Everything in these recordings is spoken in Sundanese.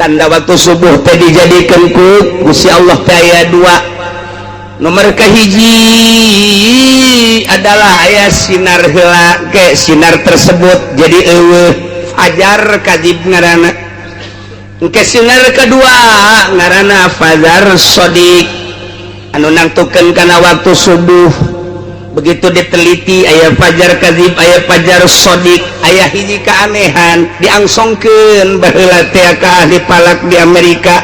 tanda waktu subuh tadi dijadikan ku Gusti Allah aya dua. Nomor kahiji adalah aya sinar heula ge sinar tersebut jadi eueuh fajar kadzib ngaranna. Engke sinar kedua ngaranna fajar shadiq anu nangtukeun kana waktu subuh. Begitu diteliti aya fajar kadzib aya fajar shadiq aya hiji keanehan diangsongkeun baheula teh ka ahli palak di Amerika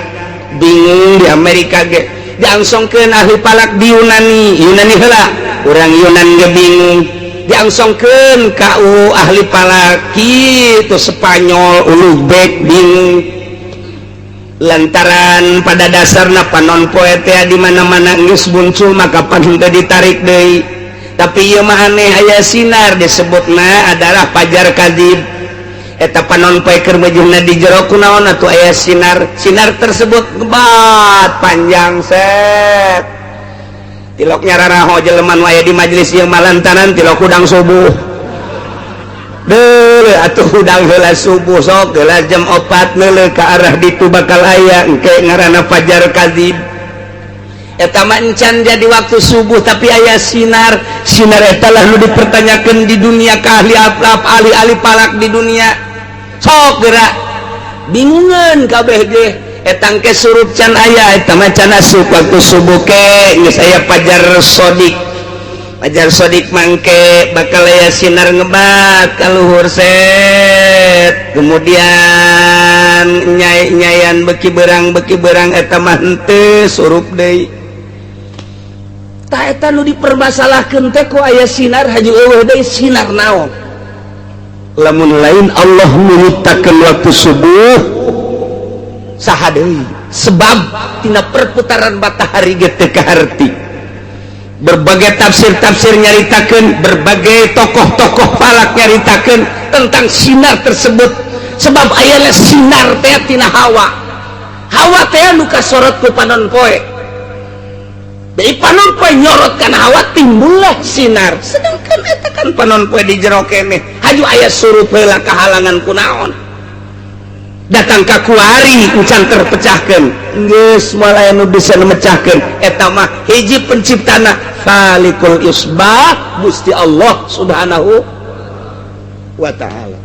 bingung di Amerika ge diangsongkeun ahli palak di Yunani heula urang Yunan ge bingung diangsongkeun ka ahli palak kitu Spanyol Uzbek bingung lantaran pada dasarna panon poe teh di mana-mana geus muncul maka pan henteu ditarik deui. Tapi ieu mah aneh aya sinar disebutna adalah fajar kadzib eta panon poe keur meujeunna di jero kunaon atuh aya sinar tersebut gebat panjang set tilok nyararaho jelema aya di majelis ieu malantaran tilok udang subuh deuleu atuh udang heula subuh sok heula jam 4 neuleuh ka arah ditu bakal aya engke ngaranna fajar kadzib. Eta mah encan jadi waktu subuh tapi aya sinar eta lah nu dipertanyakeun di dunia ka ahli palak di dunia sok geura bingungan kabeh ge eta engke surup can aya eta mah can asup waktu subuh ke geus aya fajar shadiq mangke bakal aya sinar ngebat ka luhur set kemudian nyayan beki berang eta mah henteu surup deui. Tak eta nu dipermasalahkeun teh ku aya sinar haju eueuh deui sinar naon lamun lain Allah menyiptakeun waktu subuh saha deui sebab tina perputaran matahari ge teu kaharti berbagai tafsir nyaritakeun berbagai tokoh-tokoh falak nyaritakeun tentang sinar tersebut sebab aya sinar teh tina hawa teh anu kasorot ku panon poe. Jadi panon poe nyorot kana hawa timbullah sinar sedangkan eta kan panon poe di jero keneh haju aya surup heula kahalangan kunaon datang ka kuari encan terpecahkeun geus moal aya nu bisa memecahkeun eta mah hiji penciptana Khaliqul Isbah Gusti Allah Subhanahu wa taala.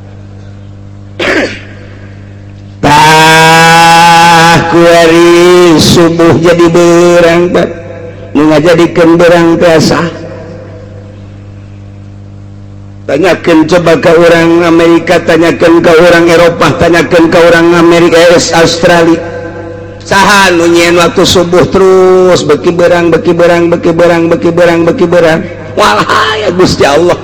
Tah kuari subuh jadi berang nu ngajadikeun berang biasa tanyakeun coba ka orang Amerika tanyakeun ka orang Eropa tanyakeun ka orang Amerika Australia saha nu nyieun waktu subuh terus beki berang walahaya Gusti Allah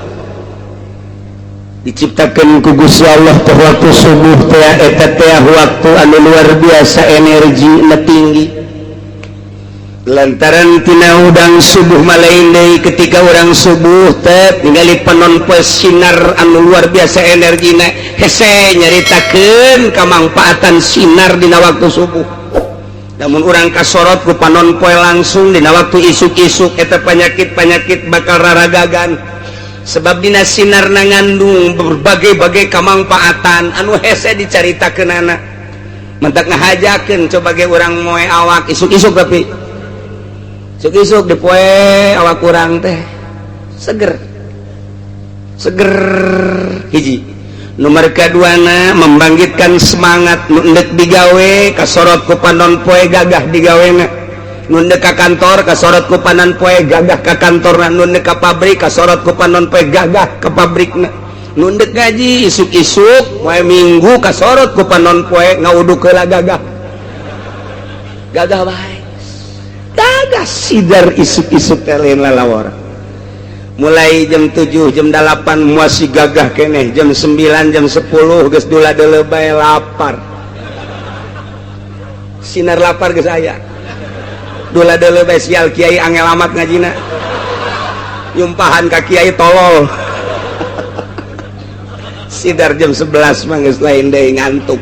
diciptakeun ku Gusti Allah teh waktu subuh teh eta teh waktu anu luar biasa energina tinggi lantaran tina udang subuh malain deui ketika orang subuh teh ningali panon poe sinar anu luar biasa energina hese nyaritakeun kamanfaatan sinar dina waktu subuh namun urang kasorot ku panon poe langsung dina waktu isuk-isuk eta penyakit bakal raragagan sebab dina sinar ngandung berbagai kamanfaatan anu hese dicaritakeunana mentak ngahajakeun coba ge urang moe awak isuk-isuk tapi isuk-isuk di poe awak kurang teh seger hiji nomor keduana membangkitkan semangat nu endek digawe kasorot ku panon poe gagah digawena nu endek ka kantor kasorot ku panon poe gagah ka kantorna nu endek ka pabrik kasorot ku panon poe gagah ka pabrikna nu endek ngaji isuk-isuk poe minggu kasorot ku panon poe ngauduk heula gagah bae gagah sidar isuk-isuk lain lalawara mulai jam 7 jam 8 masih gagah keneh jam 9 jam 10 geus dula deuleu bae lapar sinar lapar geus aya dula deuleu bae sial kiai angel amat ngajina nyumpahan ka kiai tolol sidar jam 11 mah geus lain deui ngantuk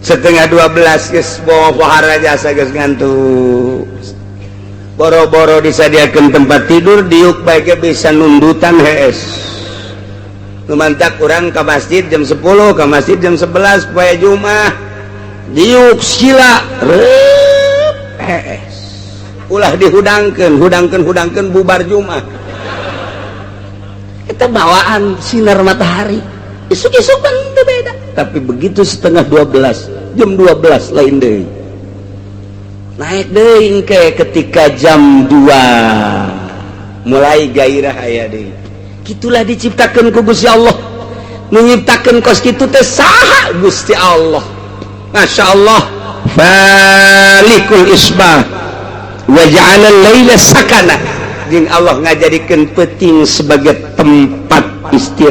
setengah 12 geus bawa pohara jasa geus ngantuk boro-boro disadiakeun tempat tidur diuk bae ge bisa nundutan hees lumantak urang ka masjid jam 10 ka masjid jam 11 poe Jumat diuk sila ulah dihudangkan bubar Jumat. Kita bawaan sinar matahari isuk-isuk kan itu beda, tapi begitu setengah 12 jam 12 lain deh naik deh ke ketika jam 2 mulai gairah aya deh. Gitulah diciptakan ku Gusti Allah, menciptakan kos kitu teh saha Gusti Allah. Masya Allah, falikul isbah wa ja'alal laila sakana, jeung Allah ngajadikeun peuting sebagai tempat istirahat.